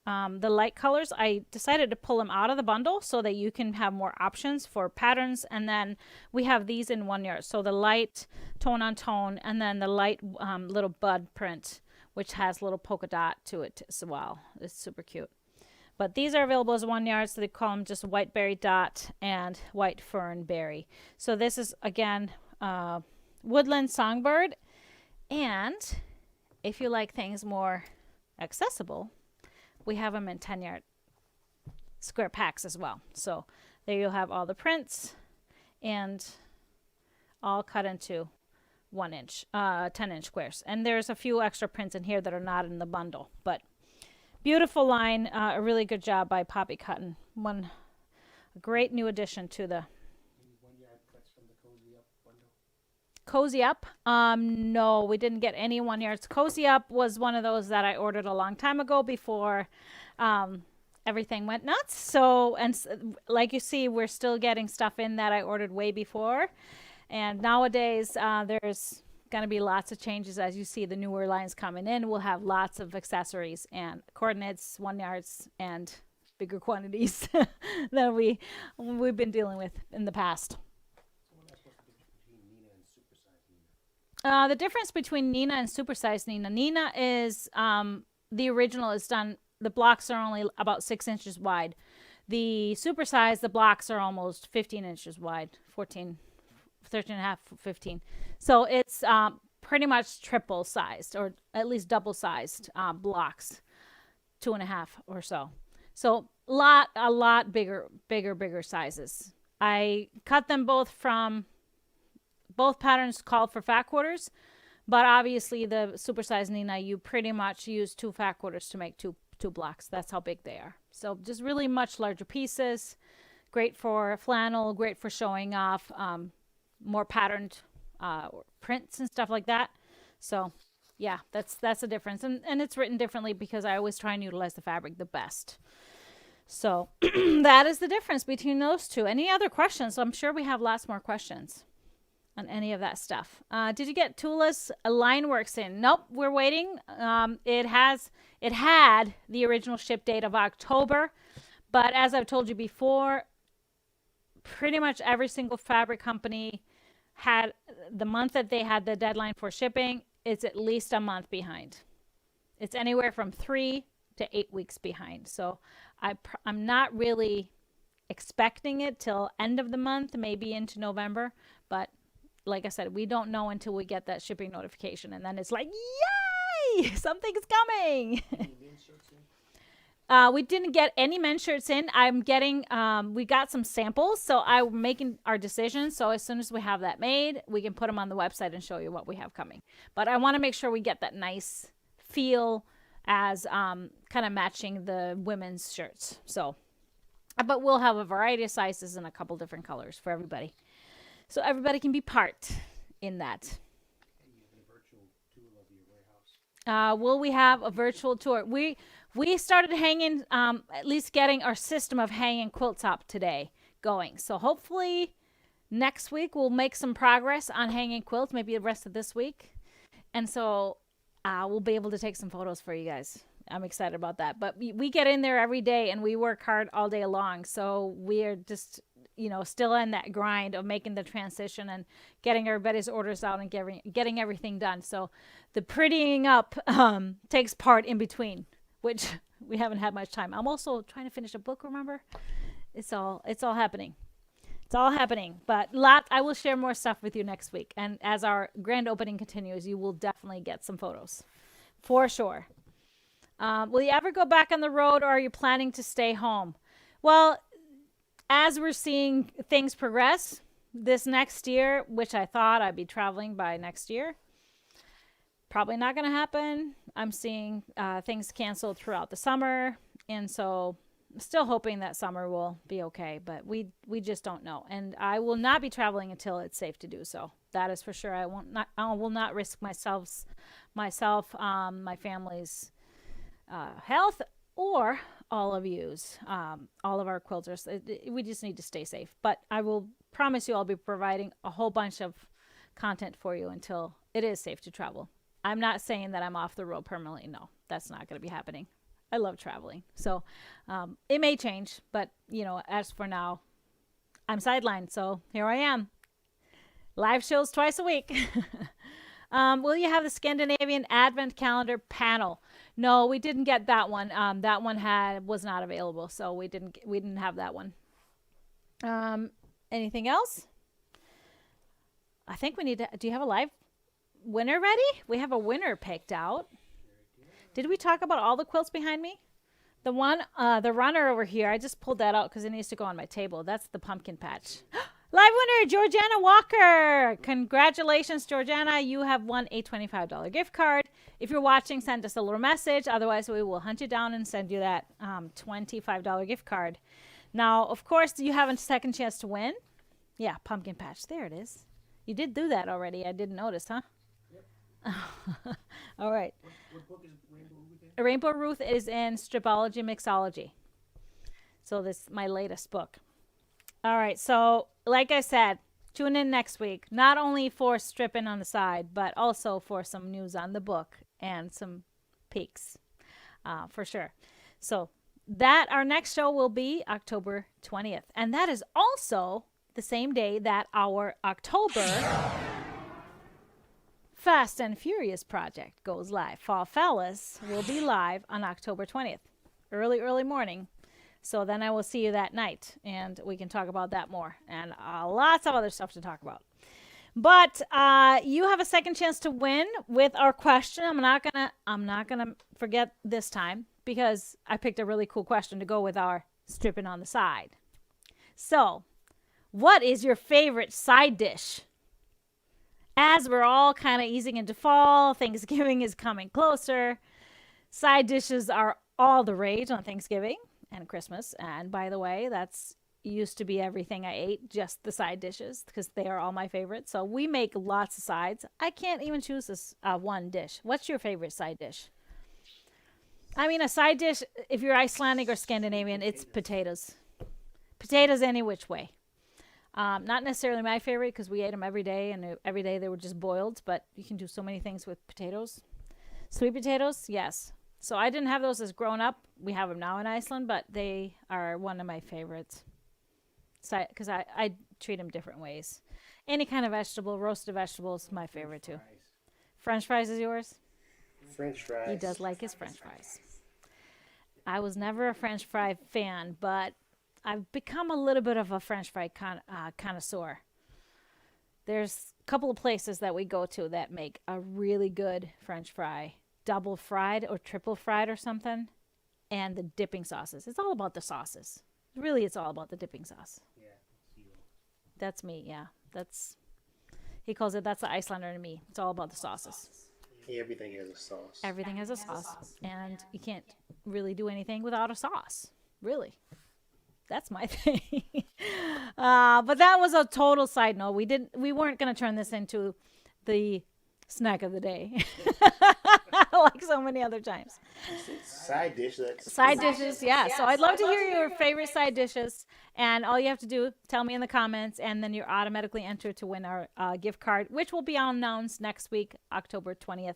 the light colors. I decided to pull them out of the bundle so that you can have more options for patterns. And then we have these in 1 yard. So the light tone on tone, and then the light little bud print, which has a little polka dot to it as well. It's super cute. But these are available as 1 yard, so they call them just white berry dot and white fern berry. So this is, again, Woodland Songbird. And if you like things more accessible, we have them in 10-yard square packs as well. So there you'll have all the prints and all cut into 1-inch, 10-inch squares. And there's a few extra prints in here that are not in the bundle, but beautiful line, a really good job by Poppy Cotton. A great new addition to the 1 yard cuts from the Cozy Up bundle. Cozy Up. No, we didn't get any 1 yards. Cozy Up was one of those that I ordered a long time ago before everything went nuts. So, and like you see, we're still getting stuff in that I ordered way before. And nowadays, there's going to be lots of changes as you see the newer lines coming in. We'll have lots of accessories and coordinates, 1 yards, and bigger quantities than we've been dealing with in the past. The difference between Nina and supersized Nina. Nina is the original is done. The blocks are only about 6 inches wide. The supersized, the blocks are almost 15 inches wide, 13 and a half, 15. So it's pretty much triple sized, or at least double sized blocks, 2.5 or so. So a lot bigger sizes. I cut them both from. Both patterns called for fat quarters, but obviously the supersized Nina, you pretty much use 2 fat quarters to make two blocks. That's how big they are. So just really much larger pieces. Great for flannel, great for showing off more patterned prints and stuff like that. So yeah, that's the difference. And it's written differently because I always try and utilize the fabric the best. So that is the difference between those two. Any other questions? I'm sure we have lots more questions on any of that stuff. Did you get Tula's line works in? Nope, we're waiting. It had the original ship date of October, but as I've told you before, pretty much every single fabric company had the month that they had the deadline for shipping. It's at least a month behind. It's anywhere from 3 to 8 weeks behind. So I'm not really expecting it till end of the month, maybe into November, but like I said, we don't know until we get that shipping notification, and then it's like, yay, something's coming. We didn't get any men's shirts in. I'm getting, we got some samples, so I'm making our decision. So as soon as we have that made, we can put them on the website and show you what we have coming. But I want to make sure we get that nice feel as kind of matching the women's shirts. So, but we'll have a variety of sizes and a couple different colors for everybody. So everybody can be part in that. Will we have a virtual tour? We started hanging, at least getting our system of hanging quilts up today going. So hopefully next week we'll make some progress on hanging quilts, maybe the rest of this week. And so we'll be able to take some photos for you guys. I'm excited about that. But we get in there every day and we work hard all day long. So we're just, still in that grind of making the transition and getting everybody's orders out and getting everything done. So the prettying up takes part in between, which we haven't had much time. I'm also trying to finish a book, remember? It's all happening. It's all happening. But I will share more stuff with you next week. And as our grand opening continues, you will definitely get some photos. For sure. Will you ever go back on the road, or are you planning to stay home? Well, as we're seeing things progress this next year, which I thought I'd be traveling by next year, probably not going to happen. I'm seeing things canceled throughout the summer. And so Still hoping that summer will be okay, but we just don't know. And I will not be traveling until it's safe to do so. That is for sure. I will not risk my family's health, or all of you's, all of our quilters. We just need to stay safe. But I will promise you I'll be providing a whole bunch of content for you until it is safe to travel. I'm not saying that I'm off the road permanently. No, that's not going to be happening. I love traveling. So it may change, but, as for now, I'm sidelined. So here I am. Live shows twice a week. Will you have the Scandinavian Advent Calendar panel? No, we didn't get that one. That one was not available, so we didn't have that one. Anything else? I think we need to. Do you have a live winner ready? We have a winner picked out. Did we talk about all the quilts behind me? The one, the runner over here, I just pulled that out because it needs to go on my table. That's the pumpkin patch. Live winner, Georgiana Walker. Congratulations, Georgiana. You have won a $25 gift card. If you're watching, send us a little message. Otherwise, we will hunt you down and send you that $25 gift card. Now, of course, do you have a second chance to win? Yeah, pumpkin patch. There it is. You did do that already. I didn't notice, huh? Yep. All right. What book is Rainbow Ruth in? Rainbow Ruth is in Stripology Mixology. So this is my latest book. All right. So like I said, tune in next week, not only for stripping on the side, but also for some news on the book and some peeks for sure. So that our next show will be October 20th. And that is also the same day that our October Fast and Furious project goes live. Fall Fellas will be live on October 20th, early morning. So then I will see you that night, and we can talk about that more, and lots of other stuff to talk about. But you have a second chance to win with our question. I'm not gonna forget this time, because I picked a really cool question to go with our stripping on the side. So, what is your favorite side dish? As we're all kind of easing into fall, Thanksgiving is coming closer. Side dishes are all the rage on Thanksgiving and Christmas. And by the way, that's used to be everything I ate, just the side dishes, because they are all my favorites. So we make lots of sides. I can't even choose this one dish. What's your favorite side dish? I mean, a side dish, if you're Icelandic or Scandinavian, it's potatoes. Potatoes any which way. Not necessarily my favorite, because we ate them every day, and every day they were just boiled, but you can do so many things with potatoes. Sweet potatoes, yes. So I didn't have those as grown up. We have them now in Iceland, but they are one of my favorites. Because I treat them different ways. Any kind of vegetable, roasted vegetables, my favorite too. French fries is yours? French fries. He does like his French fries. I was never a French fry fan, but I've become a little bit of a French fry connoisseur. There's a couple of places that we go to that make a really good French fry, double fried or triple fried or something, and the dipping sauces. It's all about the sauces. Really, it's all about the dipping sauce. Yeah, it's you. That's me, yeah. He calls it, that's the Icelander in me. It's all about the sauces. Everything has a sauce. Everything has a sauce. And you can't really do anything without a sauce. Really. That's my thing. But that was a total side note. We weren't going to turn this into the snack of the day. Like so many other times. Side dish. Side dishes, yeah. So I'd love to hear your favorite side dishes. And all you have to do, tell me in the comments, and then you're automatically entered to win our gift card, which will be announced next week, October 20th.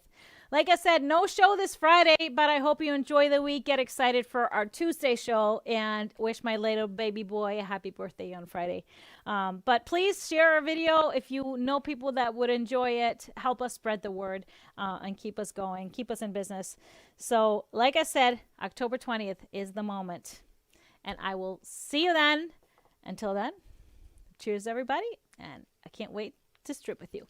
Like I said, no show this Friday, but I hope you enjoy the week. Get excited for our Tuesday show, and wish my little baby boy a happy birthday on Friday. But please share our video if you know people that would enjoy it. Help us spread the word and keep us going, keep us in business. So like I said, October 20th is the moment. And I will see you then. Until then, cheers, everybody. And I can't wait to strip with you.